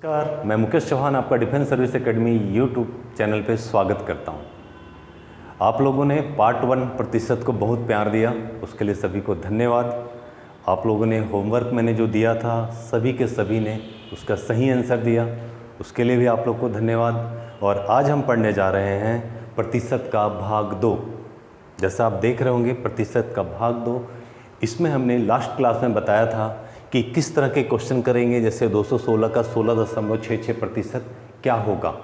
नमस्कार, मैं मुकेश चौहान आपका defence service academy YouTube channel पे स्वागत करता हूं। आप लोगों ने पार्ट 1 प्रतिशत को बहुत प्यार दिया, उसके लिए सभी को धन्यवाद। आप लोगों ने होमवर्क मैंने जो दिया था सभी के सभी ने उसका सही आंसर दिया, उसके लिए भी आप लोग को धन्यवाद। और आज हम पढ़ने जा रहे हैं प्रतिशत का भाग 2। जैसा आप देख रहे होंगे प्रतिशत का भाग 2, इसमें हमने लास्ट क्लास में बताया था कि किस तरह के क्वेश्चन करेंगे। जैसे 216 का 16.66% क्या होगा।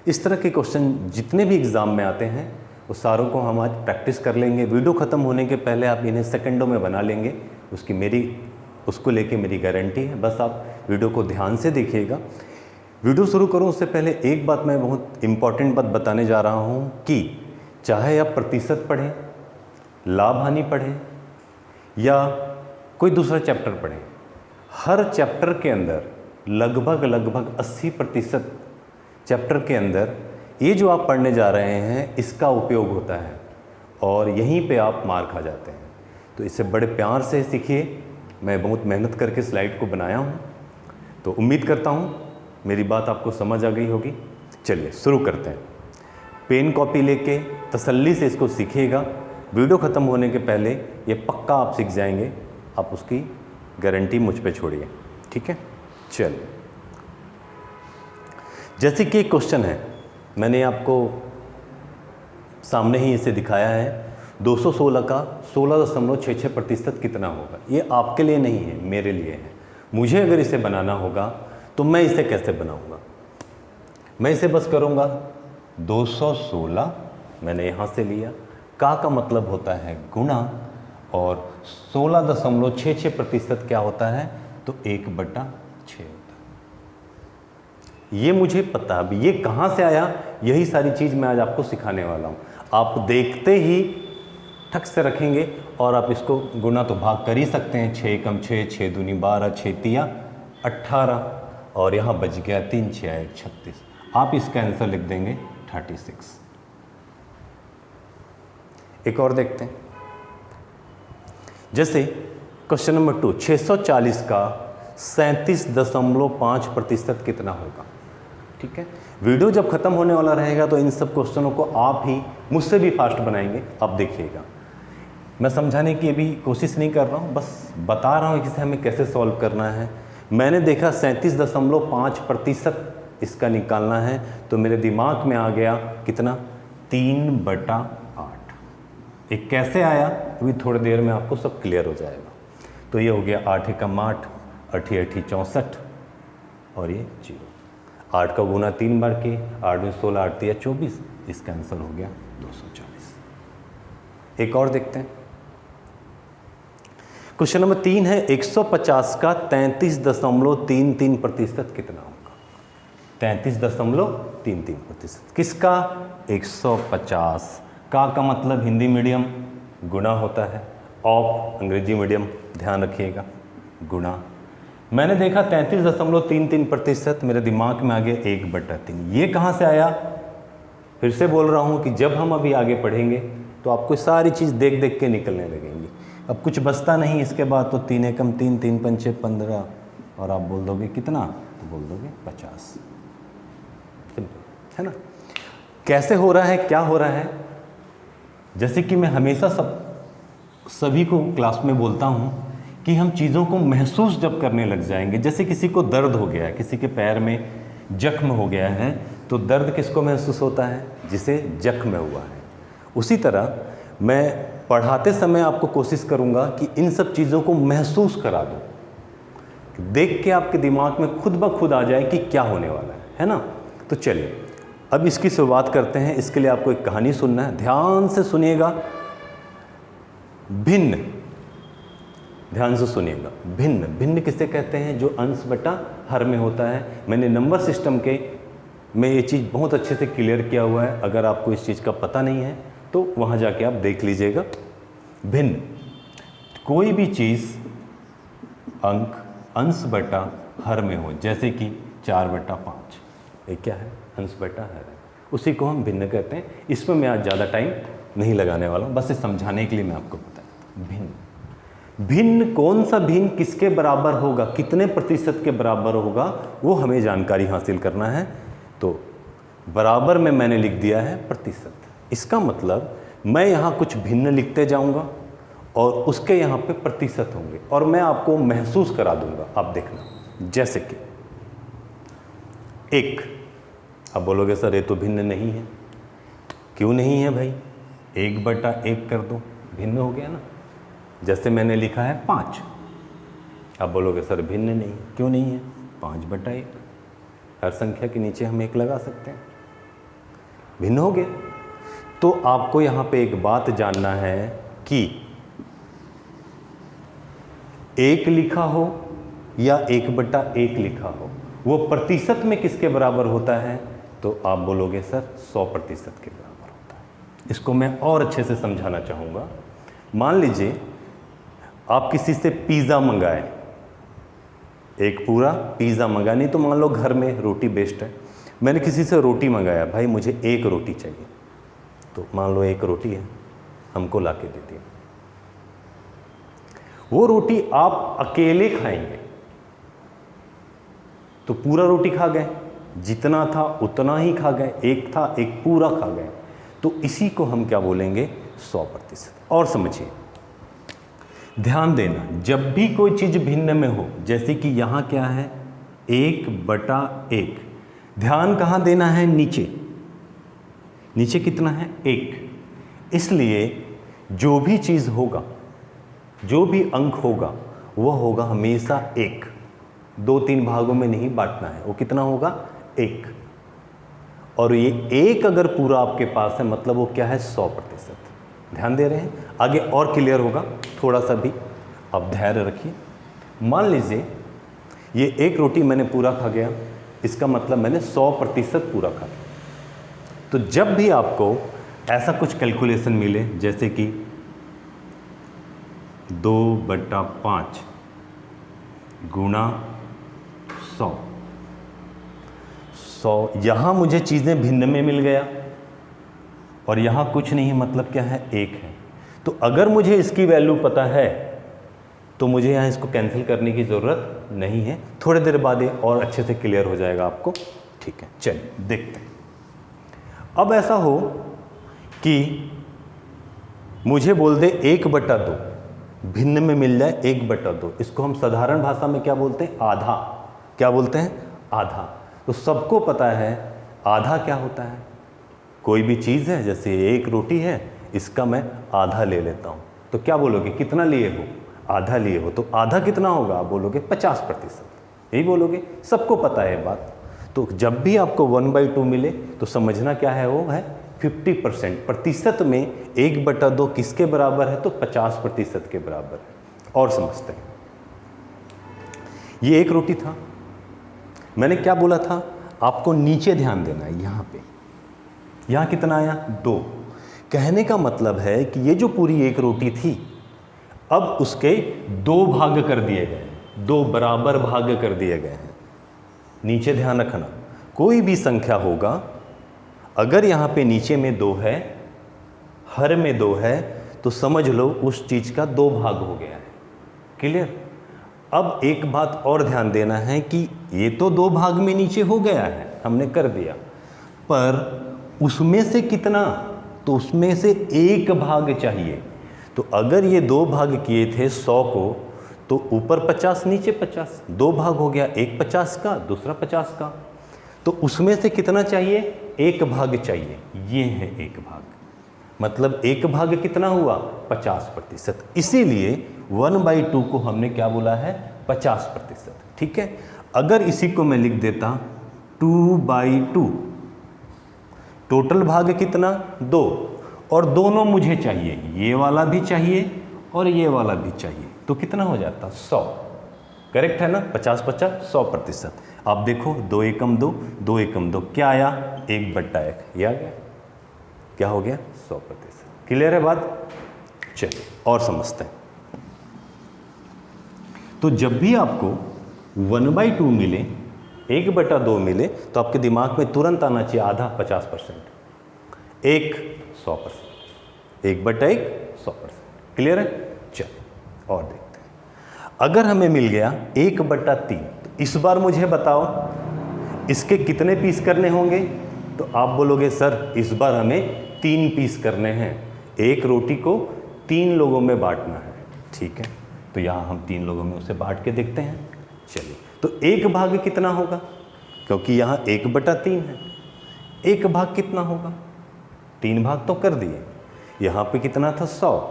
इस तरह के क्वेश्चन जितने भी एग्ज़ाम में आते हैं वो सारों को हम आज प्रैक्टिस कर लेंगे। वीडियो ख़त्म होने के पहले आप इन्हें सेकंडों में बना लेंगे, उसको लेके मेरी गारंटी है। बस आप वीडियो को ध्यान से देखिएगा। वीडियो शुरू करूँ उससे पहले एक बात मैं बहुत इम्पॉर्टेंट बात बताने जा रहा हूँ कि चाहे आप प्रतिशत पढ़ें, लाभ हानि पढ़ें या कोई दूसरा चैप्टर पढ़ें, हर चैप्टर के अंदर लगभग 80% चैप्टर के अंदर ये जो आप पढ़ने जा रहे हैं इसका उपयोग होता है और यहीं पे आप मार खा जाते हैं। तो इसे बड़े प्यार से सीखिए। मैं बहुत मेहनत करके स्लाइड को बनाया हूँ, तो उम्मीद करता हूँ मेरी बात आपको समझ आ गई होगी। चलिए शुरू करते हैं। पेन कॉपी लेके तसल्ली से इसको सीखिएगा। वीडियो ख़त्म होने के पहले ये पक्का आप सीख जाएंगे, आप उसकी गारंटी मुझ पे छोड़िए, ठीक है। चलिए, जैसे कि एक क्वेश्चन है, मैंने आपको सामने ही इसे दिखाया है। 216 का 16.66% कितना होगा। ये आपके लिए नहीं है, मेरे लिए है। मुझे अगर इसे बनाना होगा तो मैं इसे कैसे बनाऊंगा। मैं इसे बस करूंगा 216 मैंने यहाँ से लिया, का मतलब होता है गुणा, और 16.66% क्या होता है तो 1/6 होता है। ये मुझे पता, अब ये कहाँ से आया, यही सारी चीज़ मैं आज आपको सिखाने वाला हूँ। आप देखते ही ठक से रखेंगे और आप इसको गुना तो भाग कर ही सकते हैं। 6 कम 6, 6 दूनी 12, 6 तिया 18, और यहाँ बच गया 3 6 1 36। आप इसका आंसर लिख देंगे 36। एक और देखते हैं। जैसे क्वेश्चन नंबर 2, 640 का 37.5% कितना होगा। ठीक है, वीडियो जब खत्म होने वाला रहेगा तो इन सब क्वेश्चनों को आप ही मुझसे भी फास्ट बनाएंगे। आप देखिएगा, मैं समझाने की अभी कोशिश नहीं कर रहा हूँ, बस बता रहा हूँ कि इसे हमें कैसे सॉल्व करना है। मैंने देखा 37.5% इसका निकालना है, तो मेरे दिमाग में आ गया कितना, 3/8। ये कैसे आया अभी थोड़ी देर में आपको सब क्लियर हो जाएगा। तो ये हो गया 8 एकम 8, 8 8 64, और ये 0। 8 का गुना 3 बार के, 8 में 16, 8 3 24, इसका आंसर हो गया 240। एक और देखते हैं। क्वेश्चन नंबर 3 है, 150 का 33.33% कितना होगा। 33.33%। किसका, 150 का मतलब हिंदी मीडियम गुणा होता है, ऑफ अंग्रेजी मीडियम ध्यान रखिएगा, गुणा। मैंने देखा 33.33%, मेरे दिमाग में आ गया 1/3। ये कहाँ से आया, फिर से बोल रहा हूँ कि जब हम अभी आगे पढ़ेंगे तो आपको सारी चीज़ देख देख के निकलने लगेंगी। अब कुछ बचता नहीं इसके बाद, तो 3 एकम 3, 3 पंचे 15, और आप बोल दोगे कितना, तो बोल दोगे 50। सिंपल है ना। कैसे हो रहा है, क्या हो रहा है। जैसे कि मैं हमेशा सभी को क्लास में बोलता हूँ कि हम चीज़ों को महसूस जब करने लग जाएंगे, जैसे किसी को दर्द हो गया है, किसी के पैर में जख्म हो गया है, तो दर्द किसको महसूस होता है, जिसे जख्म हुआ है। उसी तरह मैं पढ़ाते समय आपको कोशिश करूँगा कि इन सब चीज़ों को महसूस करा दूँ, देख के आपके दिमाग में खुद ब खुद आ जाए कि क्या होने वाला है ना। तो चलिए अब इसकी शुरुआत करते हैं। इसके लिए आपको एक कहानी सुनना है, ध्यान से सुनिएगा। भिन्न, ध्यान से सुनिएगा। भिन्न, भिन्न किसे कहते हैं, जो अंश बटा हर में होता है। मैंने नंबर सिस्टम के में ये चीज़ बहुत अच्छे से क्लियर किया हुआ है। अगर आपको इस चीज़ का पता नहीं है तो वहाँ जाके आप देख लीजिएगा। भिन्न, कोई भी चीज़ अंक अंश बटा हर में हो, जैसे कि 4/5, ये क्या है, अंश बटा हर है, उसी को हम भिन्न कहते हैं। इसमें मैं आज ज़्यादा टाइम नहीं लगाने वाला हूँ, बस ये समझाने के लिए मैं आपको बताया भिन्न। भिन्न कौन सा भिन्न किसके बराबर होगा, कितने प्रतिशत के बराबर होगा, वो हमें जानकारी हासिल करना है। तो बराबर में मैंने लिख दिया है प्रतिशत। इसका मतलब मैं यहाँ कुछ भिन्न लिखते जाऊँगा और उसके यहाँ पे प्रतिशत होंगे और मैं आपको महसूस करा दूंगा। आप देखना, जैसे कि 1, आप बोलोगे सर ये तो भिन्न नहीं है। क्यों नहीं है भाई? 1/1 कर दो, भिन्न हो गया ना। जैसे मैंने लिखा है 5, आप बोलोगे सर भिन्न नहीं है। क्यों नहीं है? 5/1, हर संख्या के नीचे हम 1 लगा सकते हैं, भिन्न हो गया। तो आपको यहाँ पे एक बात जानना है कि 1 लिखा हो या 1/1 लिखा हो, वो प्रतिशत में किसके बराबर होता है? तो आप बोलोगे सर 100% के बराबर होता है। इसको मैं और अच्छे से समझाना चाहूँगा। मान लीजिए आप किसी से पिज़्ज़ा मंगाए, एक पूरा पिज़्ज़ा मंगाया, नहीं तो मान लो घर में रोटी बेस्ट है, मैंने किसी से रोटी मंगाया, भाई मुझे 1 रोटी चाहिए, तो मान लो 1 रोटी है, हमको ला के दे दी। वो रोटी आप अकेले खाएंगे तो पूरा रोटी खा गए, जितना था उतना ही खा गए, एक था एक पूरा खा गए। तो इसी को हम क्या बोलेंगे? 100%। और समझिए, ध्यान देना, जब भी कोई चीज़ भिन्न में हो, जैसे कि यहाँ क्या है 1/1, ध्यान कहाँ देना है? नीचे। नीचे कितना है? 1। इसलिए जो भी चीज़ होगा, जो भी अंक होगा, वह होगा हमेशा 1। 2-3 भागों में नहीं बांटना है। वो कितना होगा? 1। और ये 1 अगर पूरा आपके पास है मतलब वो क्या है? 100%। ध्यान दे रहे हैं? आगे और क्लियर होगा, थोड़ा सा भी आप धैर्य रखिए। मान लीजिए ये 1 रोटी मैंने पूरा खा गया, इसका मतलब मैंने 100% पूरा खा गया। तो जब भी आपको ऐसा कुछ कैलकुलेशन मिले, जैसे कि 2/5 गुणा 100, यहाँ मुझे चीज़ें भिन्न में मिल गया और यहाँ कुछ नहीं, मतलब क्या है? 1 है। तो अगर मुझे इसकी वैल्यू पता है तो मुझे यहाँ इसको कैंसिल करने की ज़रूरत नहीं है। थोड़ी देर बाद ये और अच्छे से क्लियर हो जाएगा आपको। ठीक है, चलिए देखते हैं। अब ऐसा हो कि मुझे बोल दे 1/2, भिन्न में मिल जाए 1/2, इसको हम साधारण भाषा में क्या बोलते हैं? आधा। क्या बोलते हैं? आधा। तो सबको पता है आधा क्या होता है। कोई भी चीज़ है, जैसे 1 रोटी है, इसका मैं आधा ले लेता हूँ, तो क्या बोलोगे? कितना लिए हो? आधा लिए हो। तो आधा कितना होगा? आप बोलोगे 50%, यही बोलोगे। सबको पता है बात। तो जब भी आपको 1/2 मिले तो समझना क्या है? वो है 50%। प्रतिशत में 1/2 किसके बराबर है? तो 50% के बराबर है। और समझते हैं, ये 1 रोटी था, मैंने क्या बोला था? आपको नीचे ध्यान देना है। यहाँ पे, यहाँ कितना आया? 2। कहने का मतलब है कि ये जो पूरी 1 रोटी थी, अब उसके 2 भाग कर दिए गए, 2 बराबर भाग कर दिए गए हैं। नीचे ध्यान रखना, कोई भी संख्या होगा, अगर यहाँ पे नीचे में 2 है, हर में 2 है, तो समझ लो उस चीज़ का 2 भाग हो गया है। क्लियर? अब एक बात और ध्यान देना है कि ये तो 2 भाग में नीचे हो गया है, हमने कर दिया, पर उसमें से कितना? तो उसमें से 1 भाग चाहिए। तो अगर ये 2 भाग किए थे 100 को, तो ऊपर 50 नीचे 50, 2 भाग हो गया, एक 50 का, दूसरा 50 का। तो उसमें से कितना चाहिए? 1 भाग चाहिए। ये है 1 भाग, मतलब 1 भाग कितना हुआ? 50%। इसीलिए 1/2 को हमने क्या बोला है? 50%। ठीक है। अगर इसी को मैं लिख देता 2/2, टोटल भाग कितना? 2, और दोनों मुझे चाहिए, ये वाला भी चाहिए और ये वाला भी चाहिए, तो कितना हो जाता? 100। करेक्ट है ना? 50-50 100%। आप देखो 2 एकम 2, 2 एकम 2, क्या आया? 1/1, ये आ गया। क्या हो गया? 100%। क्लियर है बात? चलिए और समझते हैं। तो जब भी आपको 1/2 मिले, 1/2 मिले, तो आपके दिमाग में तुरंत आना चाहिए आधा 50%, 1 100%, 1/1 100%। क्लियर है? चलिए और देख अगर हमें मिल गया 1/3, तो इस बार मुझे बताओ इसके कितने पीस करने होंगे? तो आप बोलोगे सर इस बार हमें 3 पीस करने हैं, एक रोटी को 3 लोगों में बांटना है। ठीक है, तो यहाँ हम 3 लोगों में उसे बांट के देखते हैं। चलिए, तो 1 भाग कितना होगा? क्योंकि यहाँ 1/3 है, 1 भाग कितना होगा? 3 भाग तो कर दिए। यहाँ पे कितना था? 100।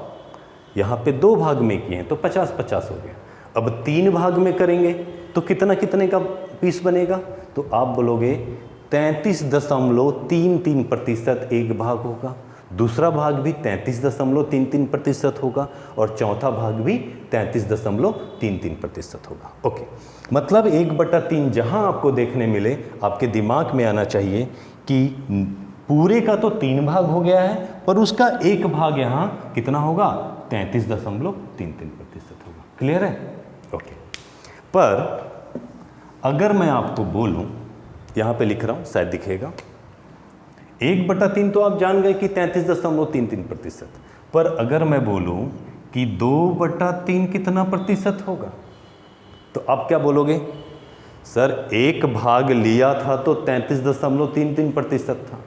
यहाँ पे 2 भाग में किए हैं तो 50-50 हो गया। अब 3 भाग में करेंगे तो कितना कितने का पीस बनेगा? तो आप बोलोगे 33.33% एक भाग होगा, दूसरा भाग भी 33.33% होगा और चौथा भाग भी 33.33% होगा। ओके, मतलब 1/3 जहाँ आपको देखने मिले, आपके दिमाग में आना चाहिए कि पूरे का तो 3 भाग हो गया है, पर उसका 1 भाग यहाँ कितना होगा? 33.33% होगा। क्लियर है? ओके, पर अगर मैं आपको बोलूं, यहाँ पे लिख रहा हूँ, शायद दिखेगा, 1/3 तो आप जान गए कि 33.33%, पर अगर मैं बोलूं कि 2/3 कितना प्रतिशत होगा, तो आप क्या बोलोगे? सर 1 भाग लिया था तो 33.33% था,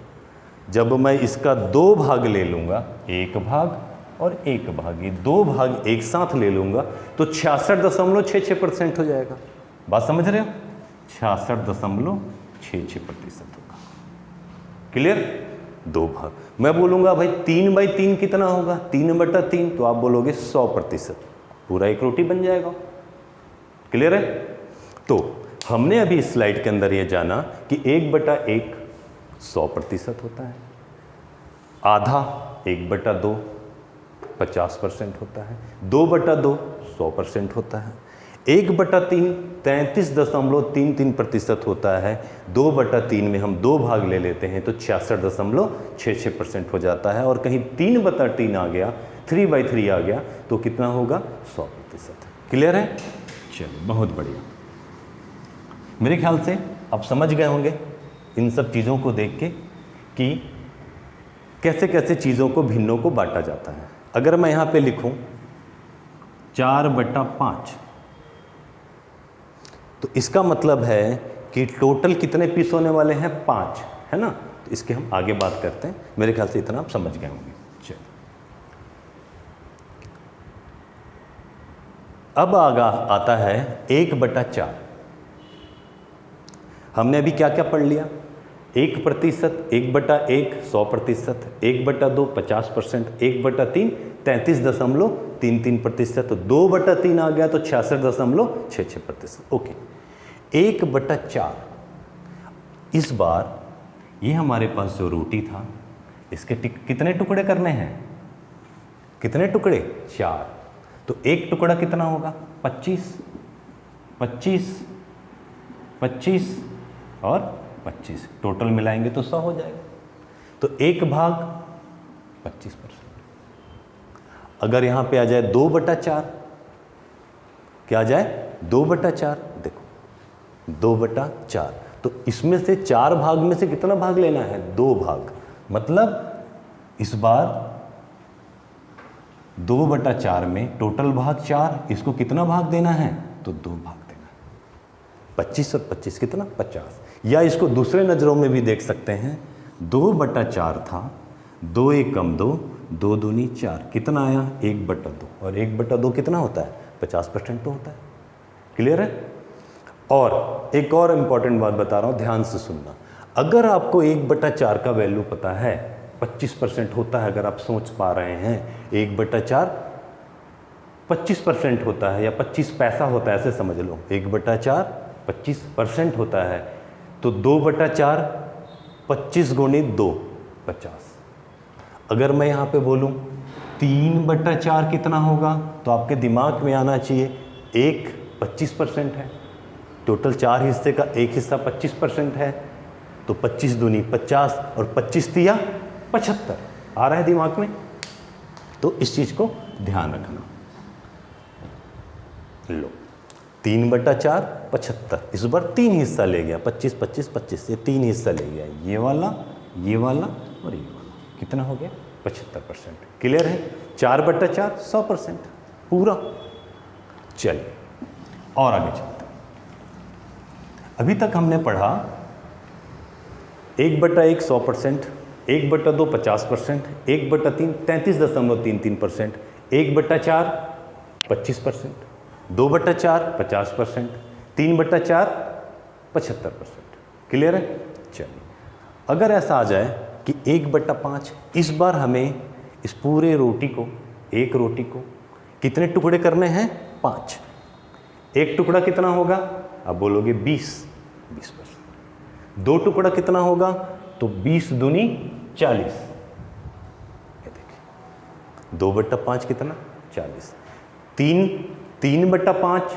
जब मैं इसका 2 भाग ले लूँगा, 1 भाग और 1 भाग, ये 2 भाग एक साथ ले लूँगा तो 66.66% हो जाएगा। बात समझ रहे हो? 66.66% होगा। क्लियर? 2 भाग। मैं बोलूँगा भाई 3/3 कितना होगा? 3/3, तो आप बोलोगे 100%, पूरा एक रोटी बन जाएगा। क्लियर है? तो हमने अभी इस स्लाइड के अंदर ये जाना कि 1/1 100% होता है, आधा 1/2 50% होता है, 2/2 100% होता है, 1/3 33.33% होता है, 2/3 में हम 2 भाग ले लेते हैं तो 66.66% हो जाता है, और कहीं 3/3 आ गया, 3/3 आ गया तो कितना होगा? 100%। क्लियर है? चलिए, बहुत बढ़िया। मेरे ख्याल से आप समझ गए होंगे इन सब चीज़ों को देख के कि कैसे कैसे चीज़ों को, भिन्नों को बांटा जाता है। अगर मैं यहाँ पे लिखूँ 4/5, तो इसका मतलब है कि टोटल कितने पीस होने वाले हैं? 5, है ना? तो इसके हम आगे बात करते हैं। मेरे ख्याल से इतना आप समझ गए होंगे। चलिए, अब आगा आता है 1/4। हमने अभी क्या क्या पढ़ लिया? 1%, 1/1 100%, 1/2 50%, 1/3 33.33%, 2/3 आ गया तो 66.66%। ओके, 1/4, इस बार ये हमारे पास जो रोटी था, इसके कितने टुकड़े करने हैं? कितने टुकड़े? 4। तो एक टुकड़ा कितना होगा? 25, 25, 25 और 25, टोटल मिलाएंगे तो 100 हो जाएगा। तो 1 भाग 25%। अगर यहाँ पे आ जाए 2/4, क्या आ जाए? 2/4। देखो 2/4, तो इसमें से 4 भाग में से कितना भाग लेना है? 2 भाग। मतलब इस बार 2/4 में टोटल भाग 4, इसको कितना भाग देना है? तो 2 भाग देना है। 25 और 25 कितना? 50। या इसको दूसरे नज़रों में भी देख सकते हैं, 2/4 था, 2 1 कम 2, 2 दूनी 4, कितना आया? 1/2, और 1/2 कितना होता है? 50% तो होता है। क्लियर है? और एक और इम्पॉर्टेंट बात बता रहा हूँ, ध्यान से सुनना। अगर आपको 1/4 का वैल्यू पता है, 25% होता है, अगर आप सोच पा रहे हैं 1/4 25% होता है या 25 पैसा होता है, ऐसे समझ लो, 1/4 25% होता है, तो 2/4 25 गुणित 2 50। अगर मैं यहाँ पे बोलूँ 3/4 कितना होगा, तो आपके दिमाग में आना चाहिए 1 25% है, टोटल 4 हिस्से का 1 हिस्सा 25% है, तो 25 दूनी 50 और 25 तिया 75 आ रहा है दिमाग में। तो इस चीज़ को ध्यान रखना। लो, 3/4 75, इस बार 3 हिस्सा ले गया, 25 25 25, ये 3 हिस्सा ले गया, ये वाला और ये वाला, कितना हो गया? 75%। क्लियर है? 4/4 100% पूरा। चलिए, और आगे चलते हैं। अभी तक हमने पढ़ा 1/1 100%, 1/2 50%, 1/3 33.33%, 1/4 25%, 2/4 50%, 3/4 75%। क्लियर है? चलिए, अगर ऐसा आ जाए कि 1/5, इस बार हमें इस पूरे रोटी को, एक रोटी को कितने टुकड़े करने हैं? 5। एक टुकड़ा कितना होगा? आप बोलोगे 20%। 2 टुकड़ा कितना होगा? तो 20 दूनी 40। ये देखिए 2/5 कितना? 40। 3/5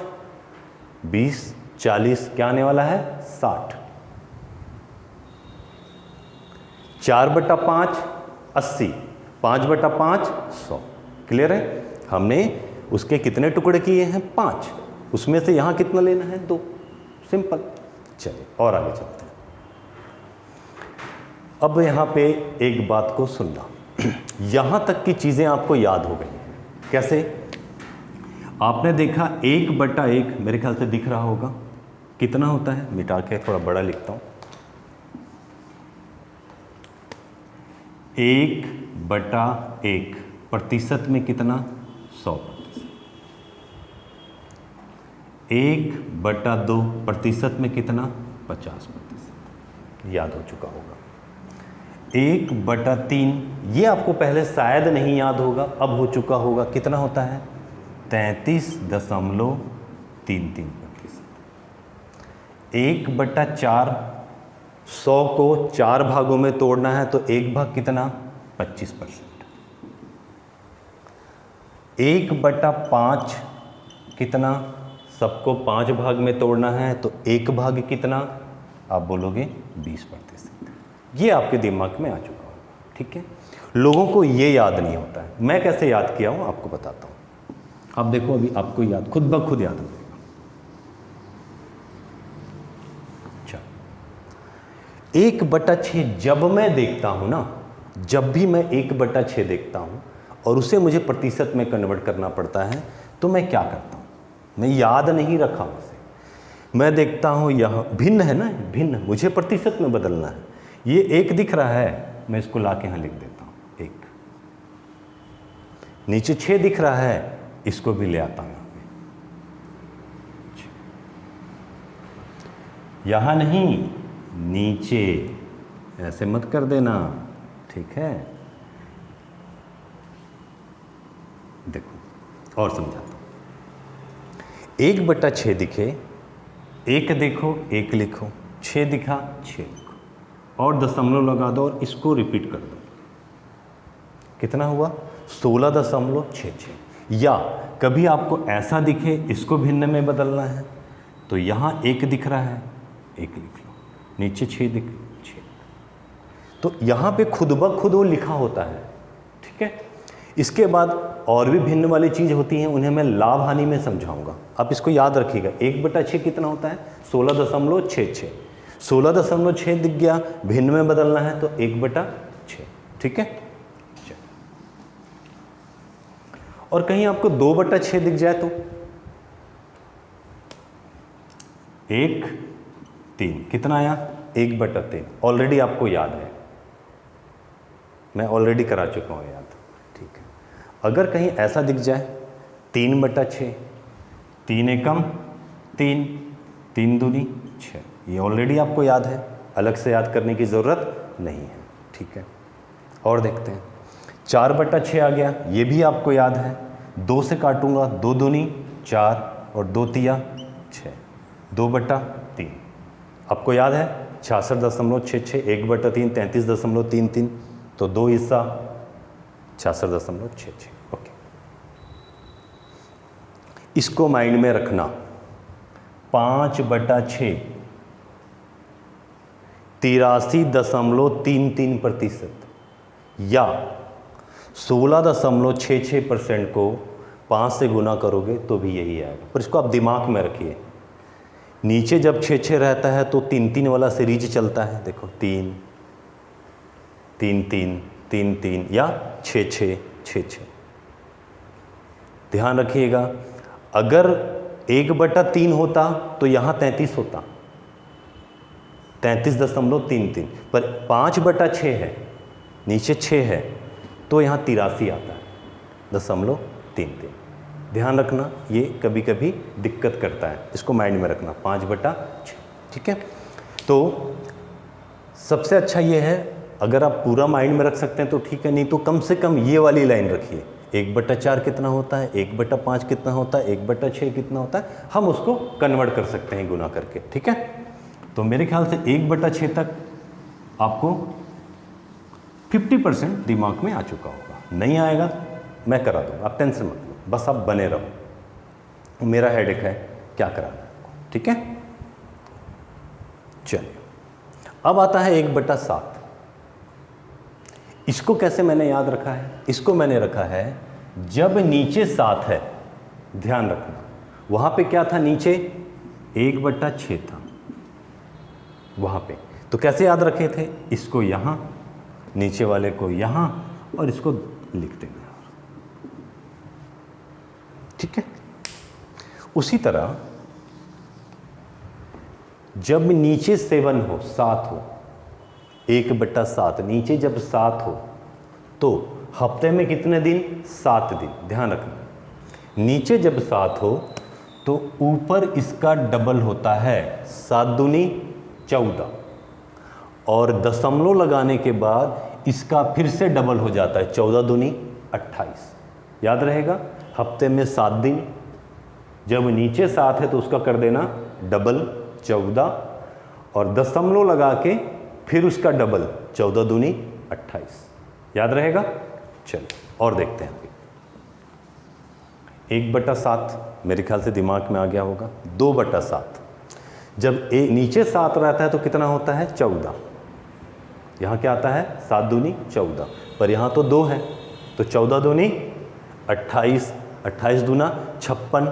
20, 40 क्या आने वाला है? 60। 4/5 80, 5/5 100। क्लियर है? हमने उसके कितने टुकड़े किए हैं? 5। उसमें से यहां कितना लेना है? 2। सिंपल। चलिए और आगे चलते हैं। अब यहां पे एक बात को सुनना, यहां तक की चीजें आपको याद हो गई हैं। कैसे? आपने देखा 1/1 मेरे ख्याल से दिख रहा होगा, कितना होता है? मिटा के थोड़ा बड़ा लिखता हूं। 1/1 प्रतिशत में कितना? 100%। 1/2 प्रतिशत में कितना? 50%। याद हो चुका होगा। 1/3 ये आपको पहले शायद नहीं याद होगा, अब हो चुका होगा। कितना होता है? 33.33%। 1/4 100 को 4 भागों में तोड़ना है तो 1 भाग कितना? 25%। 1/5 कितना? सबको 5 भाग में तोड़ना है तो 1 भाग कितना? आप बोलोगे 20%। ये आपके दिमाग में आ चुका होगा। ठीक है? लोगों को ये याद नहीं होता है। मैं कैसे याद किया हूं आपको बताता हूं। आप देखो, अभी आपको याद खुद ब खुद याद हो जाएगा। 1/6 जब मैं देखता हूं ना, जब भी मैं 1/6 देखता हूं और उसे मुझे प्रतिशत में कन्वर्ट करना पड़ता है तो मैं क्या करता हूं? मैं याद नहीं रखा उसे, मैं देखता हूं यहां भिन्न है ना, भिन्न, मुझे प्रतिशत में बदलना है। ये 1 दिख रहा है, मैं इसको लाके यहां लिख देता हूं 1। नीचे 6 दिख रहा है, इसको भी ले आता हूं यहां नहीं, नीचे। ऐसे मत कर देना, ठीक है? देखो और समझाता हूं। 1/6 दिखे, 1 देखो 1 लिखो, 6 दिखा 6 लिखो और दशमलव लगा दो और इसको रिपीट कर दो। कितना हुआ? 16.66। या कभी आपको ऐसा दिखे, इसको भिन्न में बदलना है तो यहां 1 दिख रहा है, 1 लिख लो, नीचे 6 दिख 6। तो यहां पे खुद ब खुद वो लिखा होता है। ठीक है? इसके बाद और भी भिन्न वाली चीज़ होती हैं, उन्हें मैं लाभ हानि में समझाऊंगा। आप इसको याद रखिएगा। 1/6 कितना होता है? 16.66। 16.6 दिख गया, भिन्न में बदलना है तो 1/6। ठीक है? और कहीं आपको 2/6 दिख जाए तो 1 3 कितना आया? 1/3। ऑलरेडी आपको याद है, मैं ऑलरेडी करा चुका हूँ याद। ठीक है? अगर कहीं ऐसा दिख जाए 3/6, 3 एकम 3, 3 दूनी 6, ये ऑलरेडी आपको याद है, अलग से याद करने की ज़रूरत नहीं है। ठीक है? और देखते हैं 4/6 आ गया, ये भी आपको याद है। 2 से काटूंगा, 2 दूनी 4 और 2 तिया 6, 2/3 आपको याद है। 66.66, 1/3 33.33, तो 2 हिस्सा 66.66। ओके, इसको माइंड में रखना। 5/6 83.33% या 16.66% को 5 से गुना करोगे तो भी यही आएगा। पर इसको आप दिमाग में रखिए, नीचे जब 6 रहता है तो 3 वाला सीरीज चलता है। देखो 3 3 3 3 3 या 6 6 6 6। ध्यान रखिएगा, अगर 1/3 होता तो यहाँ 33 होता, 33.33, पर 5/6 है, नीचे 6 है तो यहाँ 83 आता है, 0.33। ध्यान रखना, ये कभी कभी दिक्कत करता है, इसको माइंड में रखना, 5/6। ठीक है, तो सबसे अच्छा ये है, अगर आप पूरा माइंड में रख सकते हैं तो ठीक है, नहीं तो कम से कम ये वाली लाइन रखिए, 1/4 कितना होता है, 1/5 कितना होता है, 1/6 कितना होता है, हम उसको कन्वर्ट कर सकते हैं गुना करके। ठीक है, तो मेरे ख्याल से 1/6 तक आपको 50% दिमाग में आ चुका होगा। नहीं आएगा मैं करा दूँगा, आप टेंशन मत लो, बस आप बने रहो, मेरा हेडेक है, क्या कराना है आपको। ठीक है, चलिए अब आता है 1/7। इसको कैसे मैंने याद रखा है, इसको मैंने रखा है जब नीचे 7 है, ध्यान रखना, वहां पे क्या था, नीचे 1/6 था वहां पे, तो कैसे याद रखे थे, इसको यहां, नीचे वाले को यहां, और इसको लिख देंगे। ठीक है, उसी तरह जब नीचे 7 हो, 7 हो, 1/7, नीचे जब 7 हो तो हफ्ते में कितने दिन, 7 दिन। ध्यान रखना, नीचे जब 7 हो तो ऊपर इसका डबल होता है, 7 दूनी 14, और दशमलव लगाने के बाद इसका फिर से डबल हो जाता है, 14 दूनी 28। याद रहेगा, हफ्ते में 7 दिन, जब नीचे 7 है तो उसका कर देना डबल 14, और दशमलव लगा के फिर उसका डबल, 14 दूनी 28। याद रहेगा। चलिए और देखते हैं, 1/7 मेरे ख्याल से दिमाग में आ गया होगा। 2/7, जब नीचे 7 रहता है तो कितना होता है, 14। यहाँ क्या आता है, 7 दूनी 14, पर यहाँ तो 2 है, तो 14 दूनी 28, 28 दूना 56,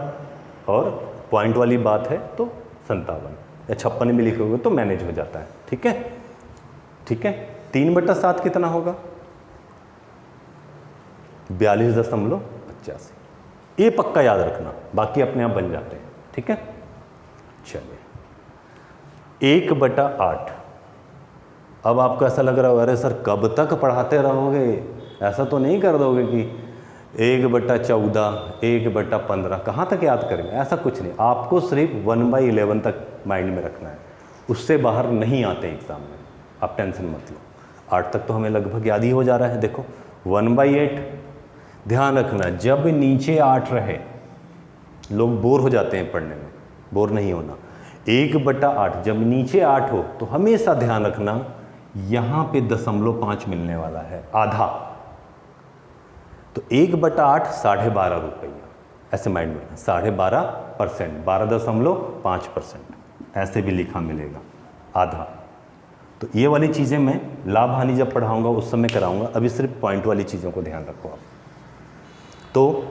और पॉइंट वाली बात है तो 57 या 56 में लिखोगे तो मैनेज हो जाता है। ठीक है, ठीक है। 3/7 कितना होगा, 42.85। ये पक्का याद रखना, बाकी अपने आप बन जाते हैं। ठीक है, चलिए 1/8। अब आपको ऐसा लग रहा होगा, अरे सर कब तक पढ़ाते रहोगे, ऐसा तो नहीं कर दोगे कि 1/14, 1/15 कहाँ तक याद करेंगे, ऐसा कुछ नहीं। आपको सिर्फ 1/11 तक माइंड में रखना है, उससे बाहर नहीं आते एग्जाम में, आप टेंशन मत लो। 8 तक तो हमें लगभग याद ही हो जा रहा है। देखो 1/8, ध्यान रखना, जब नीचे 8 रहे, लोग बोर हो जाते हैं पढ़ने में, बोर नहीं होना। 1/8 जब नीचे 8 हो तो हमेशा ध्यान रखना, यहाँ पे 0.5 मिलने वाला है, आधा, तो 1/8 12.5 रुपया, ऐसे माइंड में 12.5%, 12.5%, ऐसे भी लिखा मिलेगा, आधा। तो ये वाली चीज़ें मैं लाभ हानि जब पढ़ाऊंगा उस समय कराऊंगा, अभी सिर्फ पॉइंट वाली चीज़ों को ध्यान रखो आप। तो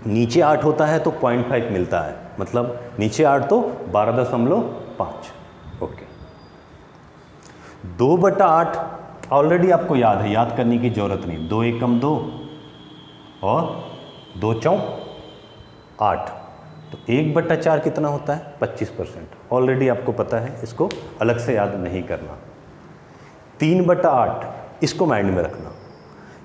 नीचे 8 होता है तो 0.5 मिलता है, मतलब नीचे 8 तो 12.5। ओके, 2/8 ऑलरेडी आपको याद है, याद करने की जरूरत नहीं। 2 एकम 2 और 2 चौक 8, तो 1/4 कितना होता है, 25%। ऑलरेडी आपको पता है, इसको अलग से याद नहीं करना। 3/8 इसको माइंड में रखना,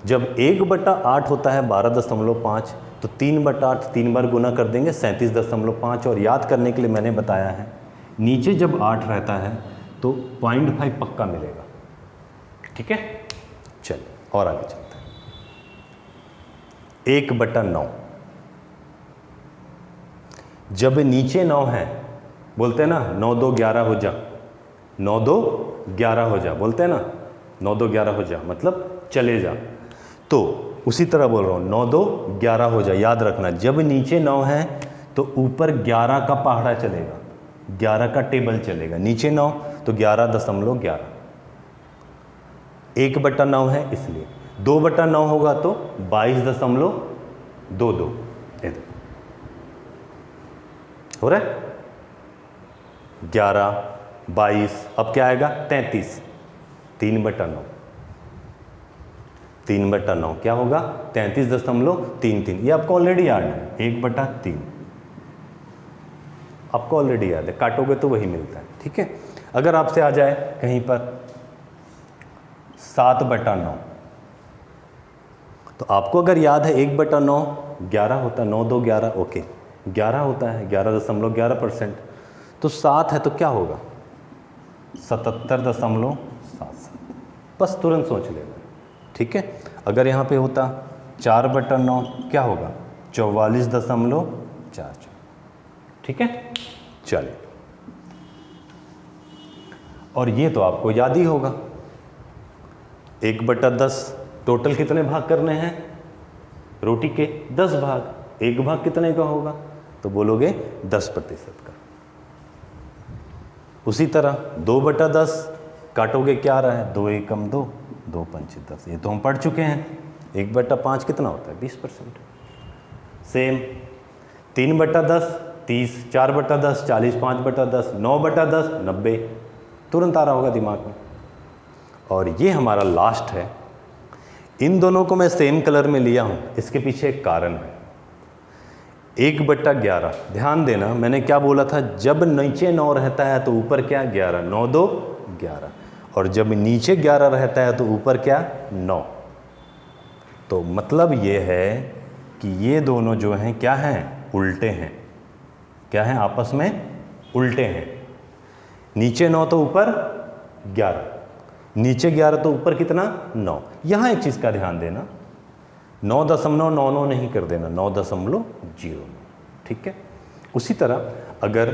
जब 1/8 होता है 12.5, तो 3/8 3 बार गुना कर देंगे 37.5, और याद करने के लिए मैंने बताया है, नीचे जब 8 रहता है तो 0.5 पक्का मिलेगा। ठीक है, चलिए और आगे चलते हैं। 1/9, जब नीचे 9 है, बोलते हैं ना 9 2 11 हो जा, 9 2 11 हो जा, बोलते हैं ना 9 2 11 हो जा, मतलब चले जा। तो उसी तरह बोल रहा हूँ, 9 2 11 हो जा। याद रखना, जब नीचे 9 है तो ऊपर 11 का पहाड़ा चलेगा, 11 का टेबल चलेगा। नीचे 9 तो 11.11, 1/9 है इसलिए। 2/9 होगा तो 22.22, हो रहा है 11 22, अब क्या आएगा 33, 3/9, 3/9 क्या होगा 33.33। ये आपको ऑलरेडी याद है, 1/3। आपको ऑलरेडी याद है, काटोगे तो वही मिलता है, ठीक है। अगर आपसे आ जाए कहीं पर 7/9, तो आपको अगर याद है 1/9 11 होता है, 9 2 11, ओके 11 होता है, 11.11%। तो 7 है तो क्या होगा 77.77, बस तुरंत सोच लेना, ठीक है। अगर यहाँ पे होता 4/9 क्या होगा 44.44, ठीक है। चलिए, और ये तो आपको याद ही होगा 1/10, टोटल कितने भाग करने हैं रोटी के 10 भाग, एक भाग कितने का होगा तो बोलोगे 10% का। उसी तरह 2/10 काटोगे क्या आ रहा है 2 एकम 2, 2 पंच 10, ये तो हम पढ़ चुके हैं। 1/5 कितना होता है 20%। सेम 3/10 30, 4/10 40, 5/10 9/10 90, तुरंत आ रहा होगा दिमाग में। और ये हमारा लास्ट है। इन दोनों को मैं सेम कलर में लिया हूँ, इसके पीछे एक कारण है। 1/11, ध्यान देना मैंने क्या बोला था, जब नीचे 9 रहता है तो ऊपर क्या 11, 9 2 11, और जब नीचे 11 रहता है तो ऊपर क्या 9। तो मतलब ये है कि ये दोनों जो हैं क्या हैं उल्टे हैं, क्या हैं आपस में उल्टे हैं। नीचे 9 तो ऊपर 11, नीचे 11 तो ऊपर कितना 9। यहाँ एक चीज़ का ध्यान देना, 9.99 नहीं कर देना, 9.09, ठीक है। उसी तरह अगर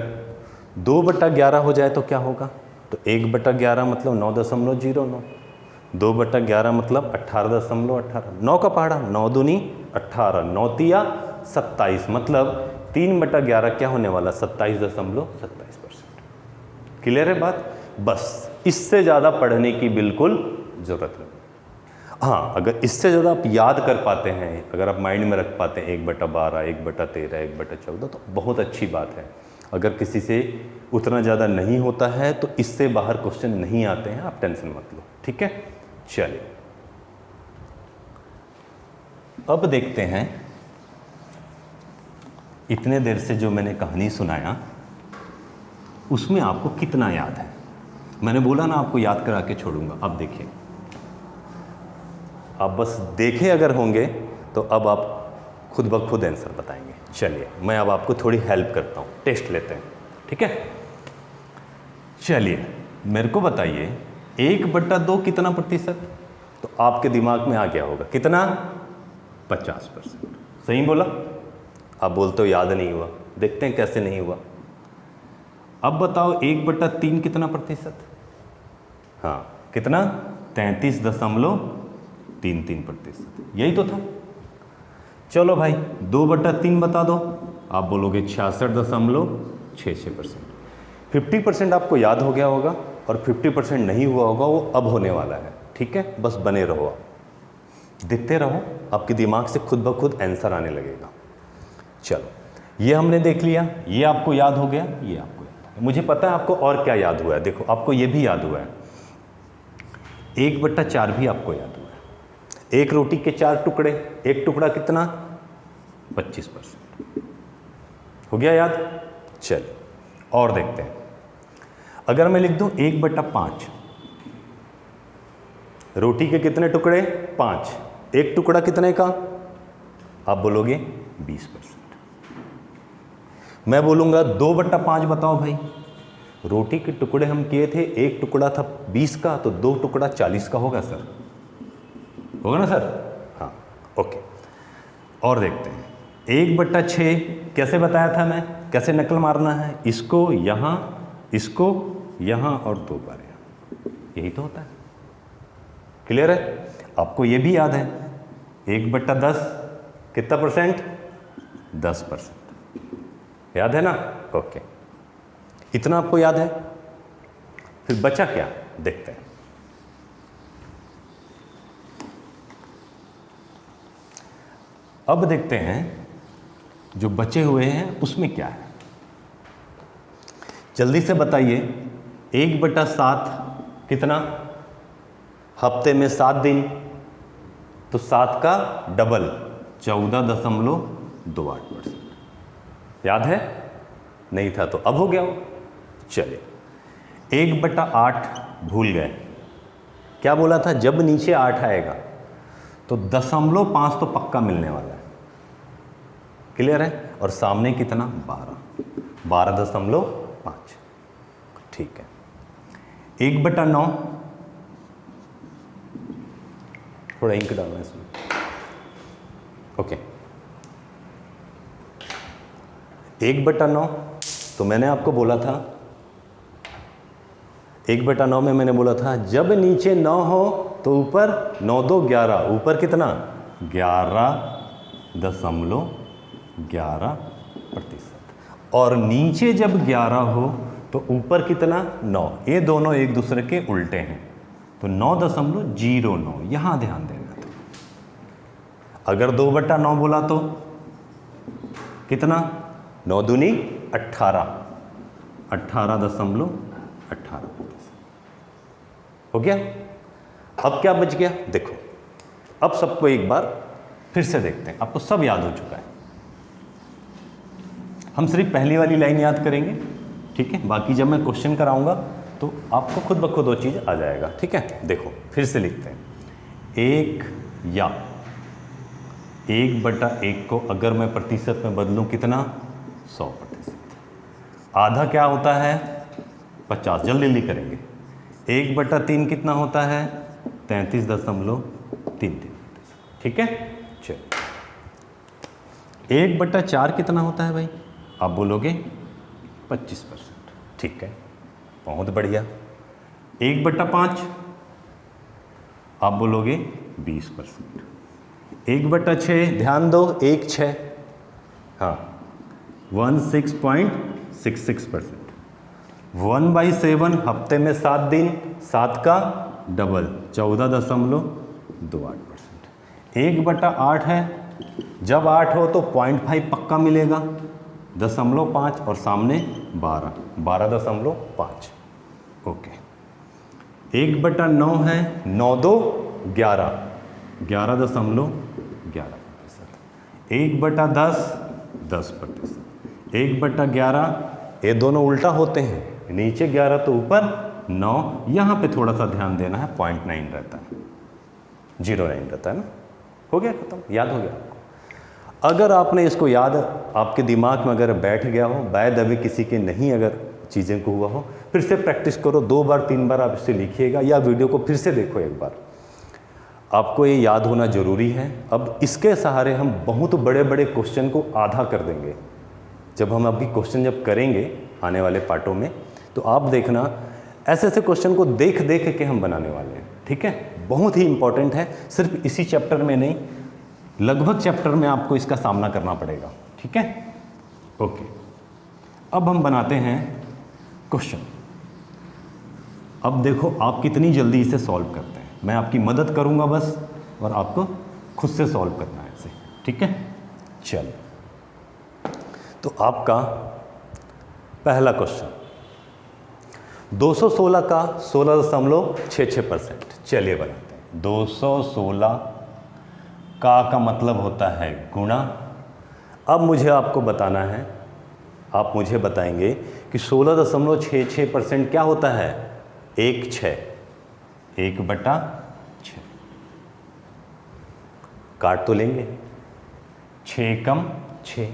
2/11 हो जाए तो क्या होगा, तो 1/11 मतलब 9.09, 2/11 मतलब 18.18, 9 का पहाड़ा 9 दूनी 18, 9 तिया 27, मतलब 3/11 क्या होने वाला 27.27%। क्लियर है बात। बस इससे ज़्यादा पढ़ने की बिल्कुल ज़रूरत नहीं। हाँ, अगर इससे ज़्यादा आप याद कर पाते हैं, अगर आप माइंड में रख पाते हैं 1/12, 1/13, 1/14, तो बहुत अच्छी बात है। अगर किसी से उतना ज़्यादा नहीं होता है तो इससे बाहर क्वेश्चन नहीं आते हैं, आप टेंशन मत लो, ठीक है। चलिए अब देखते हैं, इतने देर से जो मैंने कहानी सुनाया उसमें आपको कितना याद है। मैंने बोला ना आपको याद करा के छोड़ूंगा। अब देखिए, आप बस देखे अगर होंगे तो अब आप खुद ब खुद आंसर बताएंगे। चलिए मैं अब आपको थोड़ी हेल्प करता हूँ, टेस्ट लेते हैं, ठीक है। चलिए मेरे को बताइए 1/2 कितना प्रतिशत, तो आपके दिमाग में आ गया होगा कितना 50%। सही बोला। आप बोलते हो याद नहीं हुआ, देखते हैं कैसे नहीं हुआ। अब बताओ 1/3 कितना प्रतिशत, हाँ कितना 33.33%, यही तो था। चलो भाई 2/3 बता दो, आप बोलोगे 66.66%। 50% आपको याद हो गया होगा और 50% नहीं हुआ होगा, वो अब होने वाला है, ठीक है। बस बने रहो, आप देखते रहो, आपके दिमाग से खुद ब खुद आंसर आने लगेगा। चलो ये हमने देख लिया, ये आपको याद हो गया, ये आपको याद हो गया। मुझे पता है आपको और क्या याद हुआ है, देखो आपको ये भी याद हुआ है, 1/4 भी आपको याद हुआ है। एक रोटी के 4 टुकड़े, एक टुकड़ा कितना 25%, हो गया याद। चलिए और देखते हैं, अगर मैं लिख दूं 1/5, रोटी के कितने टुकड़े 5, एक टुकड़ा कितने का, आप बोलोगे 20%। मैं बोलूँगा 2/5 बताओ भाई, रोटी के टुकड़े हम किए थे, एक टुकड़ा था 20 का, तो 2 टुकड़ा 40 का होगा सर, होगा ना सर, हाँ ओके। और देखते हैं 1/6 कैसे बताया था मैं, कैसे नकल मारना है, इसको यहाँ और 2 बार यहाँ, यही तो होता है। क्लियर है, आपको ये भी याद है 1/10 कितना परसेंट 10%, याद है ना, ओके। इतना आपको याद है, फिर बचा क्या देखते हैं। अब देखते हैं जो बचे हुए हैं उसमें क्या है, जल्दी से बताइए। 1/7 कितना, हफ्ते में 7 दिन, तो 7 का डबल 14.28%, याद है। नहीं था तो अब हो गया हो। चलिए 1/8 भूल गए, क्या बोला था, जब नीचे 8 आएगा तो 0.5 तो पक्का मिलने वाला है, क्लियर है, और सामने कितना 12.5, ठीक है। 1/9, थोड़ा इंक डालना इसमें, ओके। 1/9 तो मैंने आपको बोला था 1/9 में मैंने बोला था जब नीचे 9 हो तो ऊपर 9 2 11, ऊपर कितना 11.11%, और नीचे जब 11 हो तो ऊपर कितना 9। ये दोनों एक दूसरे के उल्टे हैं, तो 9.09 यहां ध्यान देना था। अगर 2/9 बोला तो कितना 9 दूनी 18, 18.18% हो गया। अब क्या बच गया, देखो अब सबको एक बार फिर से देखते हैं, आपको सब याद हो चुका है। हम सिर्फ पहली वाली लाइन याद करेंगे, ठीक है, बाकी जब मैं क्वेश्चन कराऊंगा तो आपको खुद ब खुद वो चीज़ आ जाएगा, ठीक है। देखो फिर से लिखते हैं, 1 या 1/1 को अगर मैं प्रतिशत में बदलूं कितना 100%, आधा क्या होता है 50, जल्दी करेंगे। 1/3 कितना होता है 33.33%, ठीक है। चलो 1/4 कितना होता है भाई, आप बोलोगे 25%, ठीक है, बहुत बढ़िया। 1/5 आप बोलोगे 20%। 1/6 ध्यान दो, 1/6 हाँ 16.66%। 1/7 हफ्ते में 7 दिन, 7 का डबल 14.28%। 1/8 है, जब 8 हो तो 0.5 पक्का मिलेगा, 0.5 और सामने 12.5, ओके। 1/9 है, 9 2 11, 11.11%। 1/10 10%। 1/11 ये दोनों उल्टा होते हैं, नीचे 11 तो ऊपर 9, यहाँ पे थोड़ा सा ध्यान देना है, 0.9 रहता है, 0.9 रहता है ना, हो गया खत्म, याद हो गया आपको। अगर आपने इसको याद, आपके दिमाग में अगर बैठ गया हो, बाय द वे किसी के नहीं अगर चीज़ें को हुआ हो, फिर से प्रैक्टिस करो, 2 बार 3 बार आप इसे लिखिएगा या वीडियो को फिर से देखो एक बार, आपको ये याद होना जरूरी है। अब इसके सहारे हम बहुत बड़े बड़े क्वेश्चन को आधा कर देंगे। जब हम अभी क्वेश्चन जब करेंगे आने वाले पार्टों में, तो आप देखना ऐसे ऐसे क्वेश्चन को देख देख के हम बनाने वाले हैं, ठीक है। बहुत ही इंपॉर्टेंट है, सिर्फ इसी चैप्टर में नहीं, लगभग चैप्टर में आपको इसका सामना करना पड़ेगा, ठीक है, ओके। अब हम बनाते हैं क्वेश्चन। अब देखो आप कितनी जल्दी इसे सॉल्व करते हैं, मैं आपकी मदद करूंगा बस, और आपको खुद से सॉल्व करना है इसे, ठीक है। चलो तो आपका पहला क्वेश्चन 216 का 16.66%, चलिए बनाते हैं। 216 का मतलब होता है गुणा। अब मुझे आपको बताना है, आप मुझे बताएंगे कि 16.66% क्या होता है, 1/6, 1/6 काट तो लेंगे, 6 कम 6,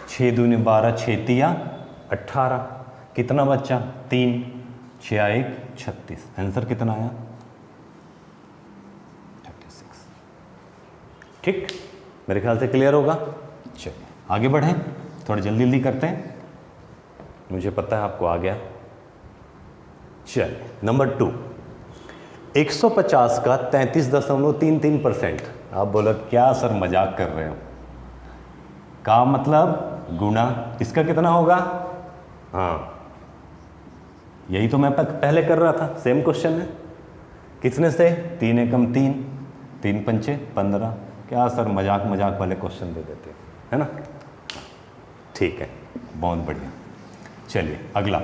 6 दूनी 12, 6 तिया 18, कितना बच्चा 3, 6 1 36, आंसर कितना आया 36, ठीक, मेरे ख्याल से क्लियर होगा। चलिए आगे बढ़ें, थोड़ा जल्दी जल्दी करते हैं, मुझे पता है आपको आ गया। चलिए नंबर 2, 150 का 33.33%। आप बोलो क्या सर मजाक कर रहे हो, का मतलब गुणा, इसका कितना होगा, हाँ यही तो मैं पहले कर रहा था, सेम क्वेश्चन है, कितने से 3 एकम 3, 3 पंचे 15, क्या सर मजाक वाले क्वेश्चन दे देते है ना, ठीक है, बहुत बढ़िया। चलिए अगला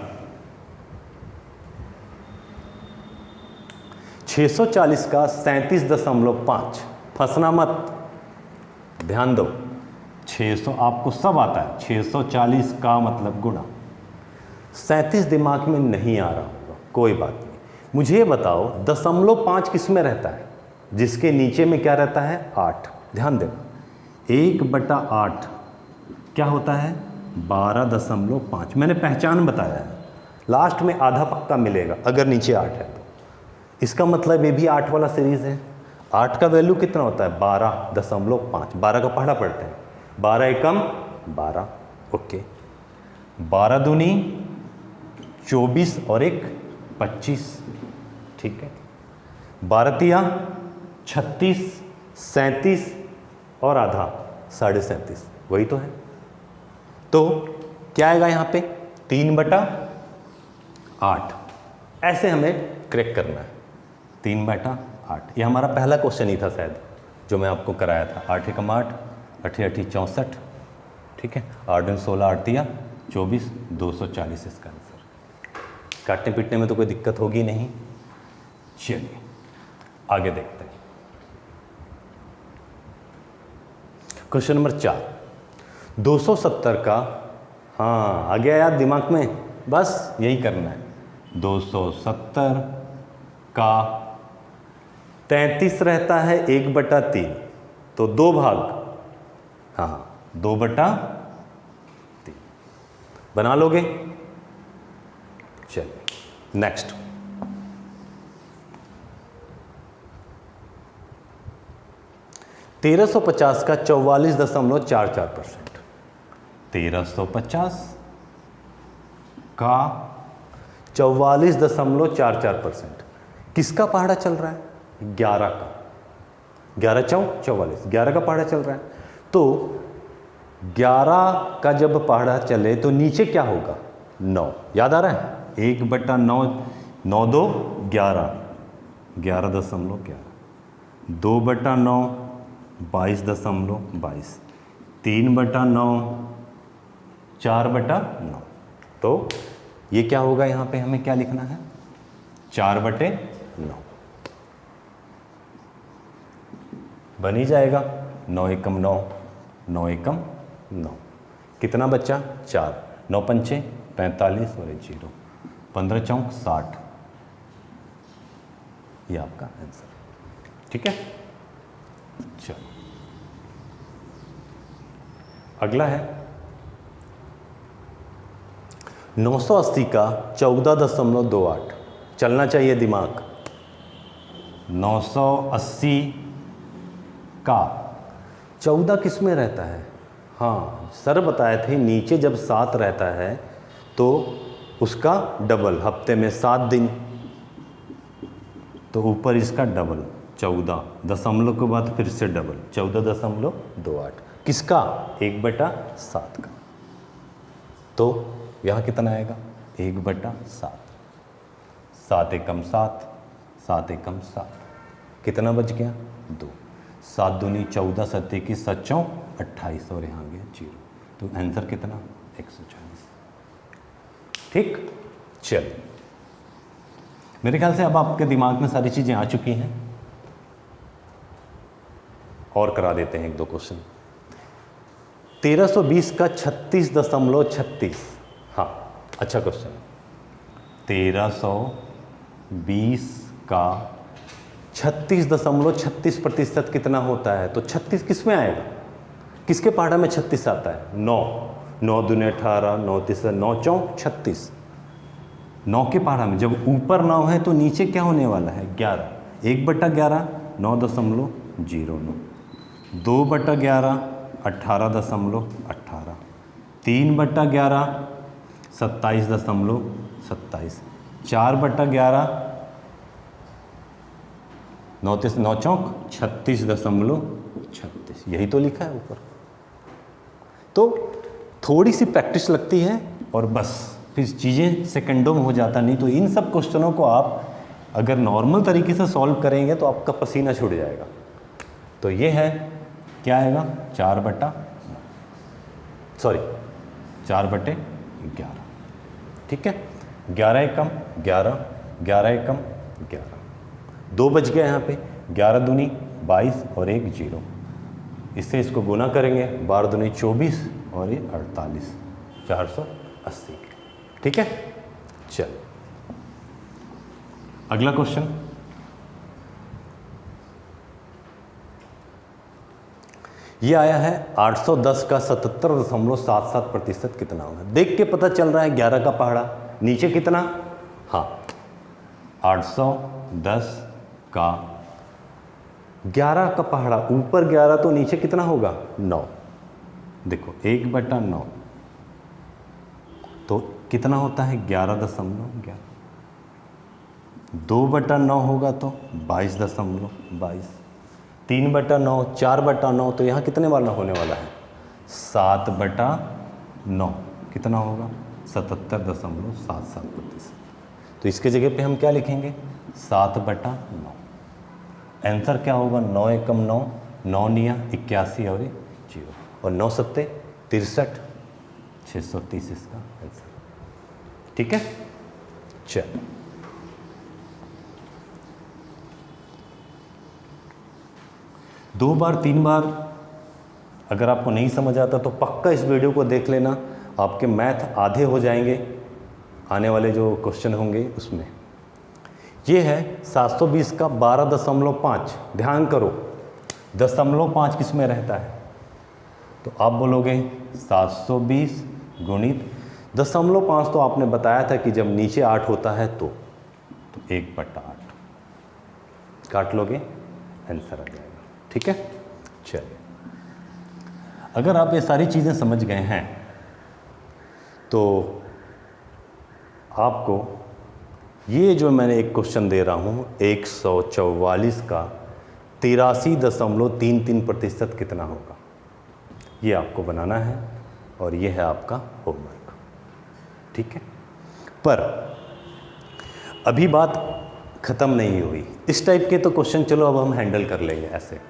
640 का 37.5, फंसना मत, ध्यान दो, 600 आपको सब आता है, 640 का मतलब गुणा, 37 दिमाग में नहीं आ रहा होगा, कोई बात नहीं। मुझे ये बताओ 0.5 किस में रहता है, जिसके नीचे में क्या रहता है 8। ध्यान देना 1/8 क्या होता है 12.5। मैंने पहचान बताया है, लास्ट में आधा पक्का मिलेगा अगर नीचे 8 है तो। इसका मतलब ये भी 8 वाला सीरीज है। 8 का वैल्यू कितना होता है 12.5। 12 का पहाड़ा पढ़ते हैं, 12 एकम 12, ओके। 12 दूनी 24 और 1 25, ठीक है। 12 तिया 36, 37 और आधा 37.5, वही तो है। तो क्या आएगा यहाँ पे 3/8। ऐसे हमें क्रैक करना है 3/8। ये हमारा पहला क्वेश्चन ही था शायद जो मैं आपको कराया था। 8 एकम 8, 8 8 64, ठीक है। 8 दूनी 16, 8 तिया 24, 240 इसका आंसर। काटने पीटने में तो कोई दिक्कत होगी नहीं। चलिए आगे देखते हैं। क्वेश्चन नंबर 4, 270 का, हाँ आ गया याद दिमाग में, बस यही करना है। 270 का 33 रहता है 1/3, तो 2 भाग, हाँ 2/3 बना लोगे। चलिए नेक्स्ट। तेरह 1350 का 44.44%। 1350 का 44.44%। किसका पहाड़ा चल रहा है 11 का। 11 चौक 44, 11 का पहाड़ा चल रहा है। तो 11 का जब पहाड़ा चले तो नीचे क्या होगा 9, याद आ रहा है 1/9, 9 2 11, 11.11, 2/9 22.22, 3/9 4/9। तो ये क्या होगा, यहाँ पे हमें क्या लिखना है 4/9 बन ही जाएगा। 9 एकम 9, 9 एकम 9, कितना बच्चा 4, 9 पंचे 45 और 1 0, 15 चौक 60, ये आपका आंसर, ठीक है। चलो अगला है 980 का 14.28। चलना चाहिए दिमाग। 980 का 14 किस में रहता है, हाँ सर बताए थे नीचे जब 7 रहता है तो उसका डबल, हफ्ते में 7 दिन, तो ऊपर इसका डबल 14, दशमलव के बाद फिर से डबल 14.28। किसका 1/7 का। तो यहाँ कितना आएगा 1/7, 7 एकम 7, 7 एकम 7, कितना बच गया 2, 7 दूनी 14, 7 21, 7 चौक 28 और यहाँ गया 0। तो आंसर कितना 140, ठीक। चलिए मेरे ख्याल से अब आपके दिमाग में सारी चीज़ें आ चुकी हैं, और करा देते हैं 1-2 क्वेश्चन। 1320 का 36.36, हाँ अच्छा क्वेश्चन। 1320 का 36.36% कितना होता है, तो 36 किस में आएगा, किसके पहाड़ा में 36 आता है 9, 9 दूनी 18, 9 तीसरा 9 चौक 36, 9 के पहाड़ा में। जब ऊपर 9 है तो नीचे क्या होने वाला है 11, 1/11 9.09, 2/11 18.18, 3/11 27.27, 4/11 9 चौक 36.36, यही तो लिखा है ऊपर। तो थोड़ी सी प्रैक्टिस लगती है और बस फिर चीज़ें सेकंडों में हो जाता। नहीं तो इन सब क्वेश्चनों को आप अगर नॉर्मल तरीके से सॉल्व करेंगे तो आपका पसीना छूट जाएगा। तो ये है क्या आएगा 4/11, ठीक है। 11 एकम 11, 11 एकम 11, 2 बच गया यहाँ पे, 11 दूनी 22 और 1 0, इससे इसको गुना करेंगे 12 दूनी 24 और ये 48, 480, ठीक है, चल अगला क्वेश्चन। ये आया है 810 का 77.77% कितना होगा। देख के पता चल रहा है 11 का पहाड़ा, नीचे कितना, हाँ 810 का 11 का पहाड़ा, ऊपर 11 तो नीचे कितना होगा 9। देखो 1/9 तो कितना होता है 11.11। 2/9 होगा तो 22.22। 3/9, 4/9 तो यहाँ कितने वाला होने वाला है 7/9, कितना होगा 77.77%। तो इसके जगह पे हम क्या लिखेंगे 7/9। आंसर क्या होगा 9 एकम 9, 9 निया 81 और 0 और 9 सत्ते 63, 630 इसका आंसर। ठीक है, चल दो बार 3 बार अगर आपको नहीं समझ आता तो पक्का इस वीडियो को देख लेना, आपके मैथ आधे हो जाएंगे आने वाले जो क्वेश्चन होंगे उसमें। ये है 720 का 12.5। ध्यान करो 0.5 किस में रहता है, तो आप बोलोगे 720 गुणित 0.5 तो आपने बताया था कि जब नीचे 8 होता है तो 1/8 काट लोगे आंसर आ जाएगा। ठीक है, चलिए अगर आप ये सारी चीज़ें समझ गए हैं तो आपको ये जो मैंने एक क्वेश्चन दे रहा हूँ 144 का 83.33% कितना होगा, ये आपको बनाना है और ये है आपका होमवर्क। ठीक है, पर अभी बात ख़त्म नहीं हुई। इस टाइप के तो क्वेश्चन चलो अब हम हैंडल कर लेंगे, ऐसे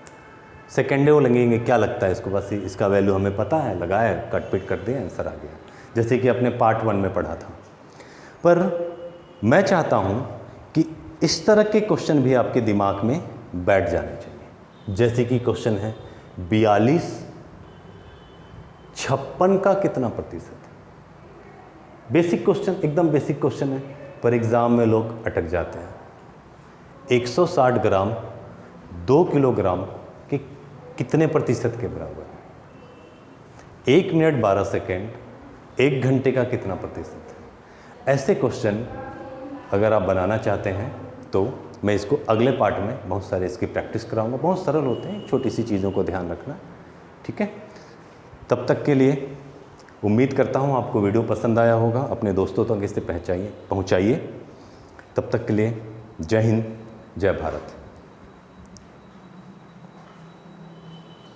सेकेंडे वो लगेंगे, क्या लगता है इसको, बस इसका वैल्यू हमें पता है, लगाए कट पिट कर दिए आंसर आ गया, जैसे कि अपने पार्ट 1 में पढ़ा था। पर मैं चाहता हूँ कि इस तरह के क्वेश्चन भी आपके दिमाग में बैठ जाने चाहिए, जैसे कि क्वेश्चन है 42 56 का कितना प्रतिशत है। बेसिक क्वेश्चन, एकदम बेसिक क्वेश्चन है, पर एग्ज़ाम में लोग अटक जाते हैं। 160 ग्राम 2 किलोग्राम के कितने प्रतिशत के बराबर है। 1 मिनट 12 सेकेंड 1 घंटे का कितना प्रतिशत है। ऐसे क्वेश्चन अगर आप बनाना चाहते हैं तो मैं इसको अगले पार्ट में बहुत सारे इसकी प्रैक्टिस कराऊंगा। बहुत सरल होते हैं, छोटी सी चीज़ों को ध्यान रखना। ठीक है, तब तक के लिए उम्मीद करता हूँ आपको वीडियो पसंद आया होगा, अपने दोस्तों तक इसे पहुँचाइए। तब तक के लिए जय हिंद, जय भारत।